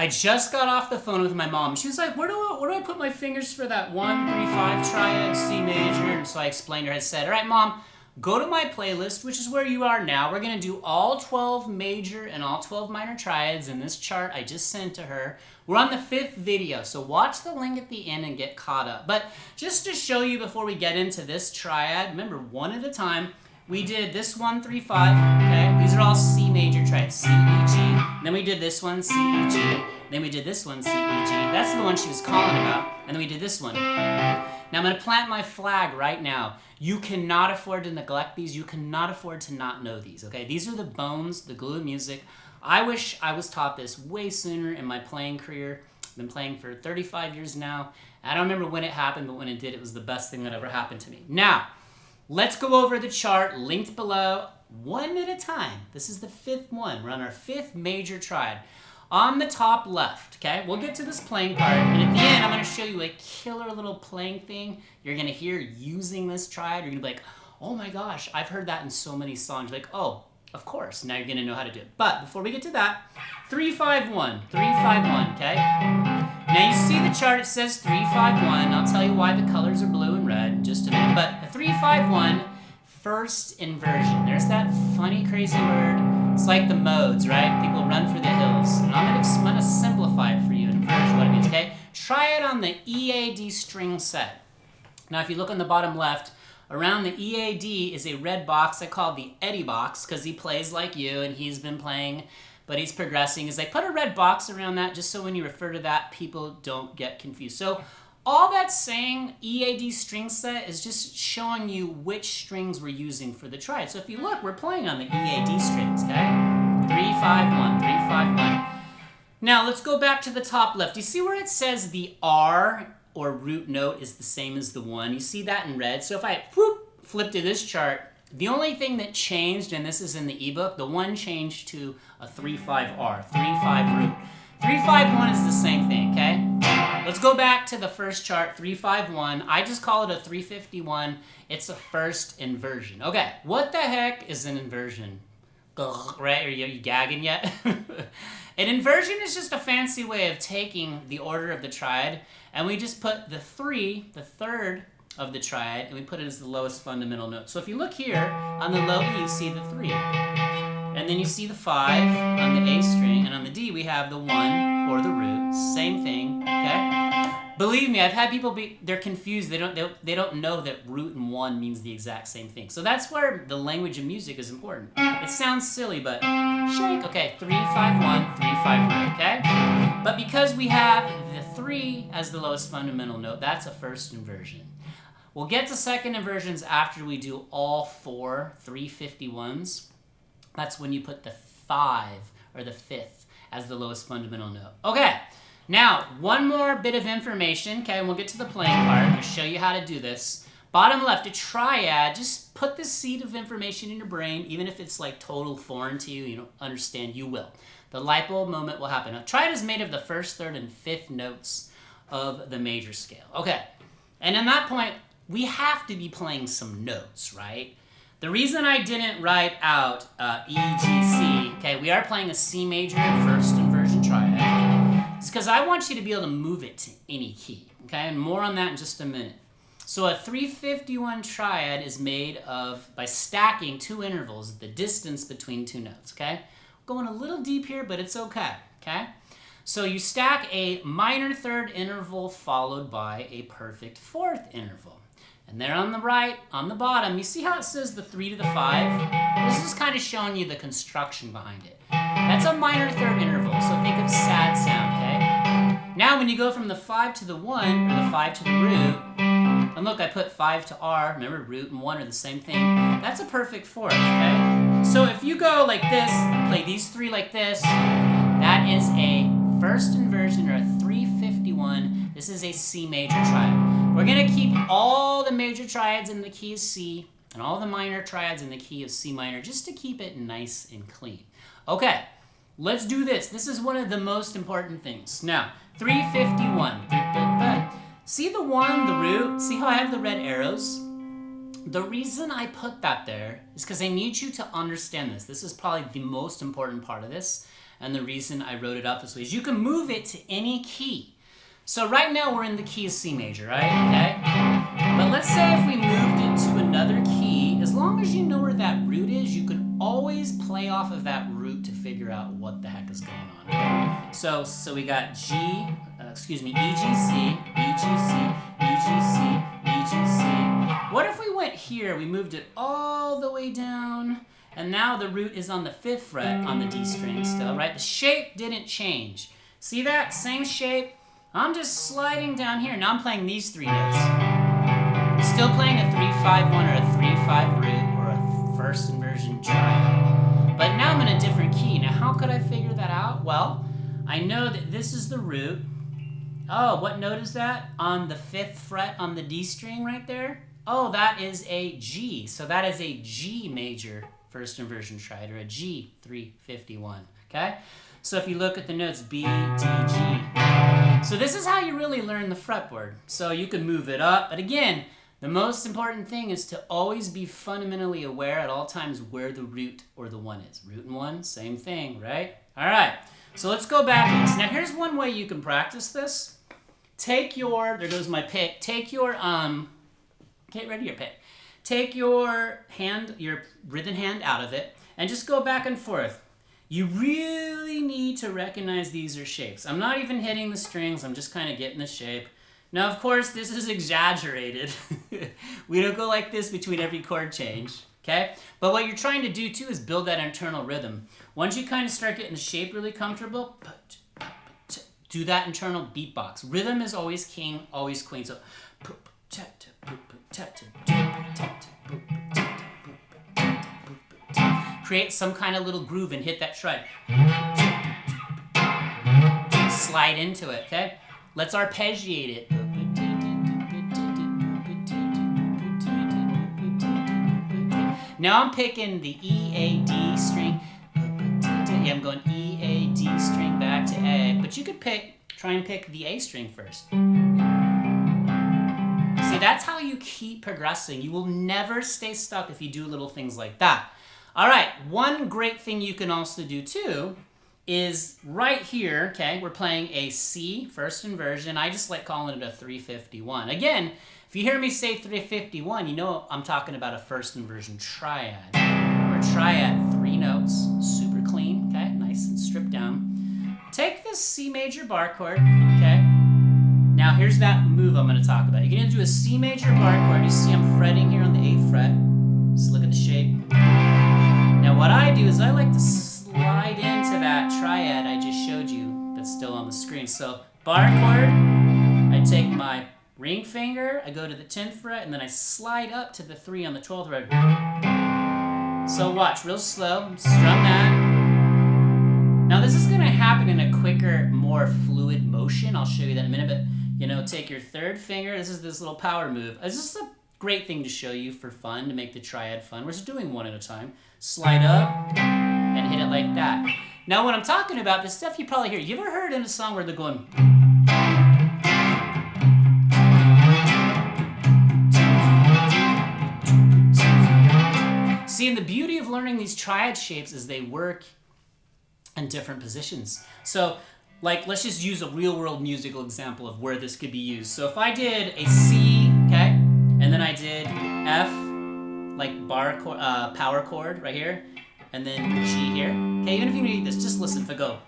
I just got off the phone with my mom. She was like, where do I put my fingers for that 1, 3, 5 triad, C major? And so I explained to her, I said, all right, Mom, go to my playlist, which is where you are now. We're going to do all 12 major and all 12 minor triads in this chart I just sent to her. We're on the 5th video, so watch the link at the end and get caught up. But just to show you before we get into this triad, remember, one at a time, we did this 1, 3, 5, okay? These are all C major triads, C, E, G. Then we did this one, C, E, G. Then we did this one, C, E, G. That's the one she was calling about. And then we did this one. Now I'm going to plant my flag right now. You cannot afford to neglect these. You cannot afford to not know these, okay? These are the bones, the glue of music. I wish I was taught this way sooner in my playing career. I've been playing for 35 years now. I don't remember when it happened, but when it did, it was the best thing that ever happened to me. Now, let's go over the chart linked below, one at a time. This is the 5th one. We're on our 5th major triad. On the top left, okay, we'll get to this playing part, and at the end, I'm going to show you a killer little playing thing you're going to hear using this triad. You're going to be like, oh my gosh, I've heard that in so many songs. Like, oh, of course, now you're going to know how to do it. But before we get to that, 3, 5, 1, 3, 5, 1, okay? Now you see the chart, it says 3, 5, 1. I'll tell you why the colors are blue and red in just a minute. But a 3, 5, 1, first inversion. There's that funny, crazy word. It's like the modes, right? People run for the hills. And I'm going to simplify it for you, inversion, what it means, okay? Try it on the EAD string set. Now if you look on the bottom left, around the EAD is a red box I call the Eddie box because he plays like you and he's been playing, but he's progressing. Is they put a red box around that just so when you refer to that, people don't get confused. So all that's saying, EAD string set, is just showing you which strings we're using for the triad. So if you look, we're playing on the EAD strings, okay? 3, 5, 1, 3, 5, 1. Now let's go back to the top left. You see where it says the R or root note is the same as the 1? You see that in red? So if I flip to this chart, the only thing that changed, and this is in the ebook, the 1 changed to a 3-5-R, 3-5 root. 3-5-1 is the same thing, okay? Let's go back to the first chart, 3-5-1. I just call it a 351. It's a first inversion. Okay, what the heck is an inversion? Ugh, right? Are you gagging yet? An inversion is just a fancy way of taking the order of the triad, and we just put the 3, the third of the triad, and we put it as the lowest fundamental note. So if you look here, on the low E, you see the 3. And then you see the 5 on the A string, and on the D, we have the 1 or the root. Same thing, okay? Believe me, I've had people they're confused. They don't know that root and 1 means the exact same thing. So that's where the language of music is important. It sounds silly, but shake. Okay, 3, 5, 1, 3, 5, root, okay? But because we have the 3 as the lowest fundamental note, that's a first inversion. We'll get to second inversions after we do all 4 351s. That's when you put the 5 or the 5th as the lowest fundamental note. Okay, now one more bit of information, okay, and we'll get to the playing part. I'm going to show you how to do this. Bottom left, a triad, just put the seed of information in your brain, even if it's like total foreign to you, you don't understand, you will. The light bulb moment will happen. A triad is made of the first, third, and fifth notes of the major scale. Okay, and at that point, we have to be playing some notes, right? The reason I didn't write out E, G, C, okay, we are playing a C major first inversion triad. It's because I want you to be able to move it to any key, okay? And more on that in just a minute. So a 351 triad is made by stacking 2 intervals, the distance between 2 notes, okay? Going a little deep here, but it's okay, okay? So you stack a minor third interval followed by a perfect fourth interval. And there on the right, on the bottom, you see how it says the 3 to the 5? This is kind of showing you the construction behind it. That's a minor third interval, so think of sad sound, okay? Now when you go from the 5 to the 1, or the 5 to the root, and look, I put 5 to R, remember root and 1 are the same thing, that's a perfect fourth, okay? So if you go like this, play these 3 like this, that is a first inversion, or a 351. This is a C major triad. We're going to keep all the major triads in the key of C and all the minor triads in the key of C minor just to keep it nice and clean. Okay, let's do this. This is one of the most important things. Now, 351. See the 1, the root? See how I have the red arrows? The reason I put that there is because I need you to understand this. This is probably the most important part of this. And the reason I wrote it up this way is you can move it to any key. So right now we're in the key of C major, right? Okay. But let's say if we moved it to another key, as long as you know where that root is, you can always play off of that root to figure out what the heck is going on. Okay? So we got E, G, C, E, G, C, E, G, C, E, G, C. What if we went here, we moved it all the way down, and now the root is on the 5th fret on the D string still, right? The shape didn't change. See that? Same shape. I'm just sliding down here. Now I'm playing these 3 notes. Still playing a 3-5-1 or a 3-5 root or a first inversion triad. But now I'm in a different key. Now how could I figure that out? Well, I know that this is the root. Oh, what note is that? On the 5th fret on the D string right there? Oh, that is a G. So that is a G major first inversion triad, or a G 351, okay? So if you look at the notes B, D, G. So this is how you really learn the fretboard. So you can move it up, but again, the most important thing is to always be fundamentally aware at all times where the root or the 1 is. Root and 1, same thing, right? All right, so let's go back to this. Now here's one way you can practice this. Take your, there goes my pick, take your, get rid of your pick. Take your hand, your rhythm hand out of it, and just go back and forth. You really need to recognize these are shapes. I'm not even hitting the strings, I'm just kind of getting the shape. Now, of course, this is exaggerated. We don't go like this between every chord change, okay? But what you're trying to do, too, is build that internal rhythm. Once you kind of start getting the shape really comfortable, do that internal beatbox. Rhythm is always king, always queen. So, create some kind of little groove and hit that stride. Slide into it, okay? Let's arpeggiate it. Now I'm picking the EAD string. Yeah, I'm going EAD string back to A. But you could try and pick the A string first. See, that's how you keep progressing. You will never stay stuck if you do little things like that. All right, one great thing you can also do too is right here, okay, we're playing a C first inversion. I just like calling it a 351. Again, if you hear me say 351, you know I'm talking about a first inversion triad. Or a triad, 3 notes, super clean, okay, nice and stripped down. Take this C major bar chord, okay. Now here's that move I'm going to talk about. You're going to do a C major bar chord. You see I'm fretting here on the 8th fret. Just look at the shape. Now what I do is I like to slide into that triad I just showed you that's still on the screen. So bar chord, I take my ring finger, I go to the 10th fret, and then I slide up to the 3 on the 12th fret. So watch, real slow, strum that. Now this is going to happen in a quicker, more fluid motion. I'll show you that in a minute, but you know, take your 3rd finger, this is this little power move. This is a great thing to show you for fun, to make the triad fun. We're just doing one at a time. Slide up and hit it like that. Now when I'm talking about this stuff you probably hear. You ever heard in a song where they're going... See, and the beauty of learning these triad shapes is they work in different positions. So, like, let's just use a real-world musical example of where this could be used. So if I did a C, okay, and then I did F, like power chord right here, and then G here. Okay, even if you read this, just listen if I go.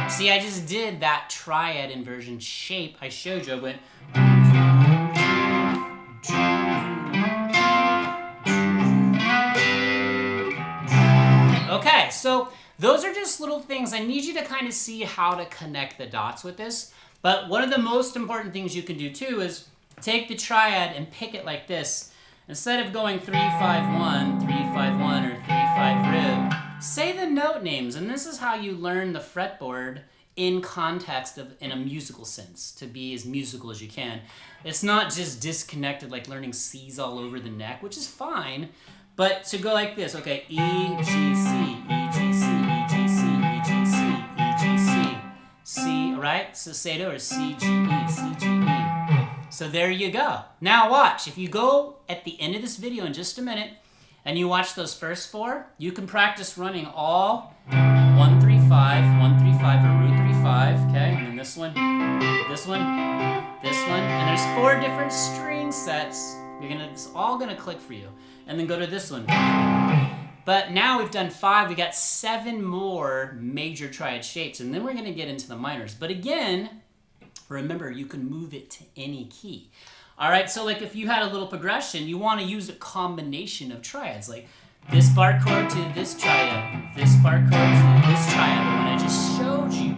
See, I just did that triad inversion shape I showed you. I went... Okay, so those are just little things. I need you to kind of see how to connect the dots with this. But one of the most important things you can do too is take the triad and pick it like this. Instead of going 3-5-1, 3-5-1, or 3-5 root, say the note names. And this is how you learn the fretboard in context of, in a musical sense, to be as musical as you can. It's not just disconnected like learning C's all over the neck, which is fine, but to go like this, okay, E, G, C, E, G, C, E, G, C, E, G, C, E, G, C, C, right? So say it over, C, G, E, C, G, E. So there you go. Now watch, if you go at the end of this video in just a minute and you watch those first 4, you can practice running all 1, 3, 5, 1, 3, 5, or root 3, 5, okay? And then this one, this one, this one, and there's 4 different string sets. It's all gonna click for you. And then go to this one. But now we've done 5, we got 7 more major triad shapes, and then we're gonna get into the minors. But again, remember, you can move it to any key. All right, so like if you had a little progression, you want to use a combination of triads, like this bar chord to this triad, this bar chord to this triad, the one I just showed you.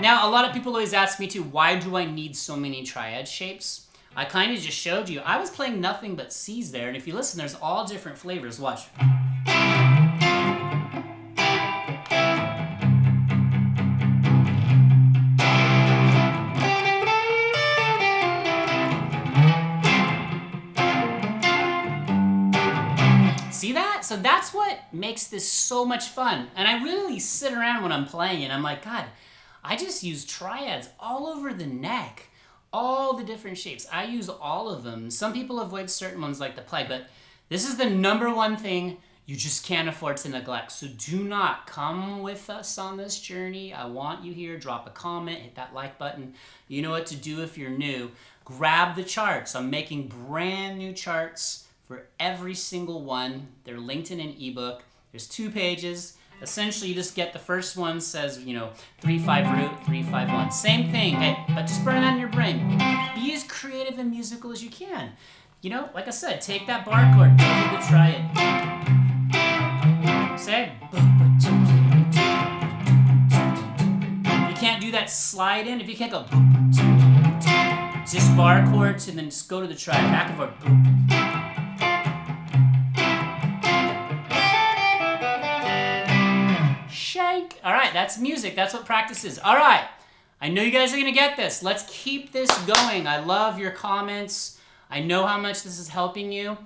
Now, a lot of people always ask me too, why do I need so many triad shapes? I kind of just showed you. I was playing nothing but C's there, and if you listen, there's all different flavors. Watch. See that? So that's what makes this so much fun. And I really sit around when I'm playing and I'm like, God, I just use triads all over the neck. All the different shapes. I use all of them. Some people avoid certain ones like the plague, but this is the #1 thing you just can't afford to neglect. So do not come with us on this journey. I want you here. Drop a comment, hit that like button. You know what to do if you're new. Grab the charts. I'm making brand new charts for every single one. They're linked in an ebook. There's 2 pages. Essentially, you just get the first one says, 3, 5 root, 3, 5, 1. Same thing, hey, but just burn it on your brain. Be as creative and musical as you can. Like I said, take that bar chord, go to the triad. Say, you can't do that slide in if you can't go. Just bar chords and then just go to the triad, back and forth. Shake. All right, that's music. That's what practice is. All right, I know you guys are going to get this. Let's keep this going. I love your comments. I know how much this is helping you.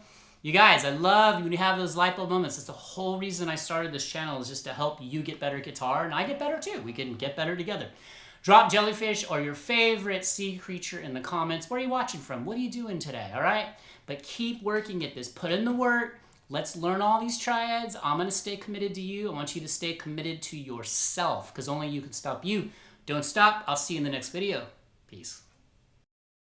You guys, I love when you have those light bulb moments. That's the whole reason I started this channel, is just to help you get better at guitar, and I get better too. We can get better together. Drop jellyfish or your favorite sea creature in the comments. Where are you watching from? What are you doing today? All right? But keep working at this. Put in the work. Let's learn all these triads. I'm going to stay committed to you. I want you to stay committed to yourself, because only you can stop you. Don't stop. I'll see you in the next video. Peace.